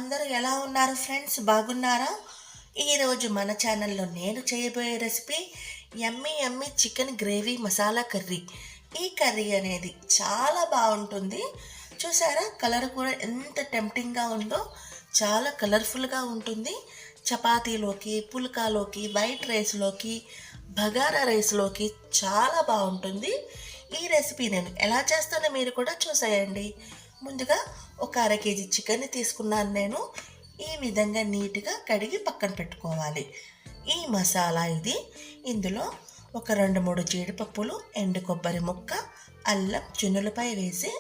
అందరూ ఎలా ఉన్నారు ఫ్రెండ్స్? బాగున్నారా? ఈరోజు మన ఛానల్లో నేను చేయబోయే recipe yummy yummy chicken gravy masala curry. ఈ కర్రీ అనేది చాలా బాగుంటుంది. చూసారా, కలర్ కూడా ఎంత టెంప్టింగ్గా ఉందో. చాలా కలర్ఫుల్గా ఉంటుంది. చపాతీలోకి, పుల్కాలోకి, వైట్ రైస్లోకి, బగారా రైస్లోకి చాలా బాగుంటుంది. ఈ రెసిపీ నేను ఎలా చేస్తానో మీరు కూడా చూసేయండి. ముందుగా ఒక అర కేజీ చికెన్ తీసుకున్నాను నేను. ఈ విధంగా నీట్గా కడిగి పక్కన పెట్టుకోవాలి. ఈ మసాలా ఇది. ఇందులో ఒక 2-3 జీడిపప్పులు, ఎండు కొబ్బరి ముక్క, అల్లం చున్నులపై వేసి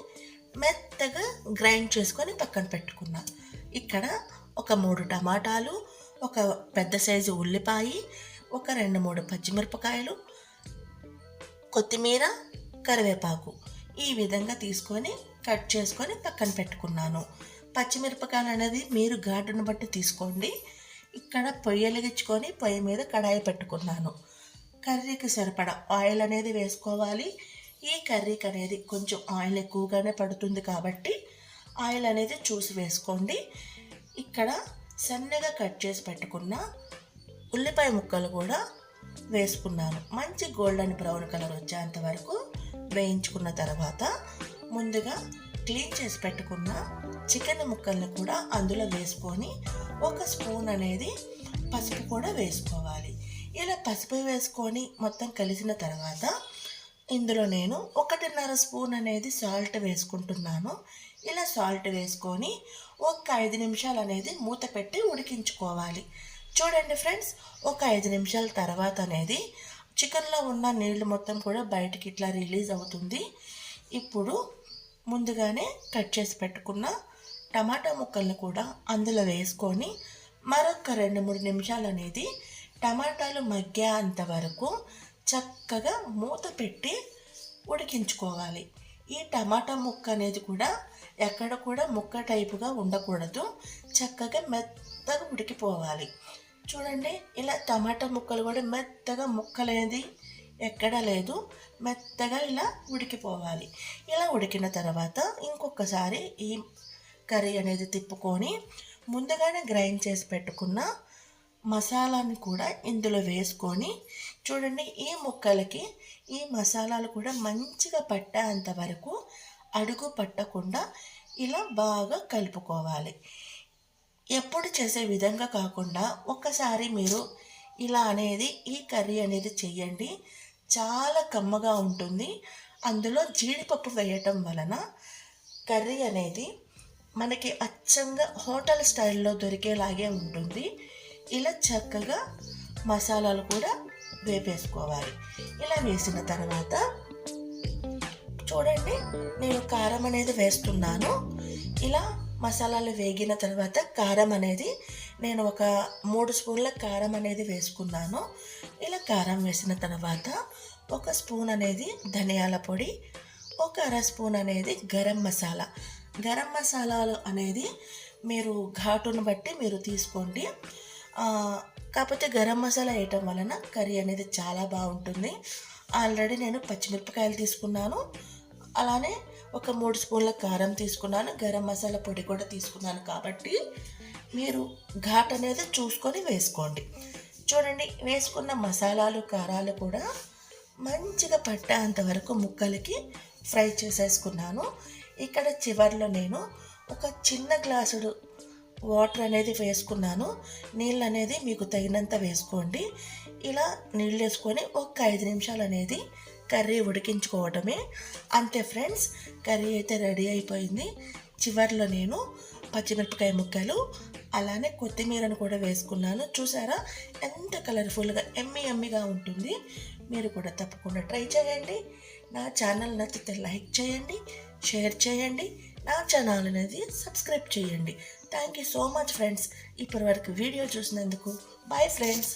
మెత్తగా గ్రైండ్ చేసుకొని పక్కన పెట్టుకున్నా. ఇక్కడ ఒక 3 టమాటాలు, ఒక పెద్ద సైజు ఉల్లిపాయ, ఒక 2-3 పచ్చిమిరపకాయలు, కొత్తిమీర, కరివేపాకు ఈ విధంగా తీసుకొని కట్ చేసుకొని పక్కన పెట్టుకున్నాను. పచ్చిమిరపకాయలు అనేది మీరు ఘాటును బట్టి తీసుకోండి. ఇక్కడ పొయ్యి వెలిగించుకొని పొయ్యి మీద కడాయి పెట్టుకున్నాను. కర్రీకి సరిపడా ఆయిల్ అనేది వేసుకోవాలి. ఈ కర్రీకి అనేది కొంచెం ఆయిల్ ఎక్కువగానే పడుతుంది కాబట్టి ఆయిల్ అనేది చూసి వేసుకోండి. ఇక్కడ సన్నగా కట్ చేసి పెట్టుకున్న ఉల్లిపాయ ముక్కలు కూడా వేసుకున్నాను. మంచి గోల్డెన్ బ్రౌన్ కలర్ వచ్చేంత వరకు వేయించుకున్న తర్వాత ముందుగా క్లీన్ చేసి పెట్టుకున్న చికెన్ ముక్కల్ని కూడా అందులో వేసుకొని ఒక స్పూన్ అనేది పసుపు కూడా వేసుకోవాలి. ఇలా పసుపు వేసుకొని మొత్తం కలిసిన తర్వాత ఇందులో నేను 1.5 స్పూన్ అనేది సాల్ట్ వేసుకుంటున్నాను. ఇలా సాల్ట్ వేసుకొని ఒక 5 నిమిషాలు అనేది మూత పెట్టి ఉడికించుకోవాలి. చూడండి ఫ్రెండ్స్, ఒక 5 నిమిషాల తర్వాత అనేది చికెన్లో ఉన్న నీళ్లు మొత్తం కూడా బయటికి ఇట్లా రిలీజ్ అవుతుంది. ఇప్పుడు ముందుగానే కట్ చేసి పెట్టుకున్న టమాటా ముక్కల్ని కూడా అందులో వేసుకొని మరొక 2-3 నిమిషాలు అనేది టమాటాలు మగ్గేంత వరకు చక్కగా మూత పెట్టి ఉడికించుకోవాలి. ఈ టమాటా ముక్క అనేది కూడా ఎక్కడ కూడా ముక్క టైపుగా ఉండకూడదు. చక్కగా మెత్తగా ఉడికిపోవాలి. చూడండి, ఇలా టమాటా ముక్కలు కూడా మెత్తగా ముక్కలేది ఎక్కడా లేదు, మెత్తగా ఇలా ఉడికిపోవాలి. ఇలా ఉడికిన తర్వాత ఇంకొకసారి ఈ కర్రీ అనేది తిప్పుకొని ముందుగానే గ్రైండ్ చేసి పెట్టుకున్న మసాలాని కూడా ఇందులో వేసుకొని చూడండి, ఈ ముక్కలకి ఈ మసాలాలు కూడా మంచిగా పట్టేంత వరకు అడుగు పట్టకుండా ఇలా బాగా కలుపుకోవాలి. ఎప్పుడు చేసే విధంగా కాకుండా ఒక్కసారి మీరు ఇలా అనేది ఈ కర్రీ అనేది చెయ్యండి. చాలా కమ్మగా ఉంటుంది. అందులో జీడిపప్పు వేయటం వలన కర్రీ అనేది మనకి అచ్చంగా హోటల్ స్టైల్లో దొరికేలాగే ఉంటుంది. ఇలా చక్కగా మసాలాలు కూడా వేపేసుకోవాలి. ఇలా వేసిన తర్వాత చూడండి, నేను కారం అనేది వేస్తున్నాను. ఇలా మసాలాలు వేగిన తర్వాత కారం అనేది నేను ఒక 3 స్పూన్ల కారం అనేది వేసుకున్నాను. ఇలా కారం వేసిన తర్వాత ఒక స్పూన్ అనేది ధనియాల పొడి, ఒక అర స్పూన్ అనేది గరం మసాలాలు అనేది మీరు ఘాటును బట్టి మీరు తీసుకోండి. కాకపోతే గరం మసాలా వేయటం వలన కర్రీ అనేది చాలా బాగుంటుంది. ఆల్రెడీ నేను పచ్చిమిరపకాయలు తీసుకున్నాను, అలానే ఒక 3 స్పూన్ల కారం తీసుకున్నాను, గరం మసాలా పొడి కూడా తీసుకున్నాను. కాబట్టి మీరు ఘాట్ అనేది చూసుకొని వేసుకోండి. చూడండి, వేసుకున్న మసాలాలు కారాలు కూడా మంచిగా పట్టేంత వరకు ముక్కలకి ఫ్రై చేసేసుకున్నాను. ఇక్కడ చివరిలో నేను ఒక చిన్న గ్లాసుడు వాటర్ అనేది వేసుకున్నాను. నీళ్ళు అనేది మీకు తగినంత వేసుకోండి. ఇలా నీళ్ళు వేసుకొని ఒక 5 నిమిషాలు అనేది కర్రీ ఉడికించుకోవడమే. అంతే ఫ్రెండ్స్, కర్రీ అయితే రెడీ అయిపోయింది. చివరిలో నేను పచ్చిమిరపకాయ ముక్కలు అలానే కొత్తిమీరను కూడా వేసుకున్నాను. చూసారా, ఎంత కలర్ఫుల్గా ఎమ్మీగా ఉంటుంది. మీరు కూడా తప్పకుండా ట్రై చేయండి. నా ఛానల్ నచ్చితే లైక్ చేయండి, షేర్ చేయండి, నా ఛానల్ అనేది సబ్స్క్రైబ్ చేయండి. Thank you so much friends. ఇప్పటి వరకు వీడియో చూసినందుకు. Bye friends.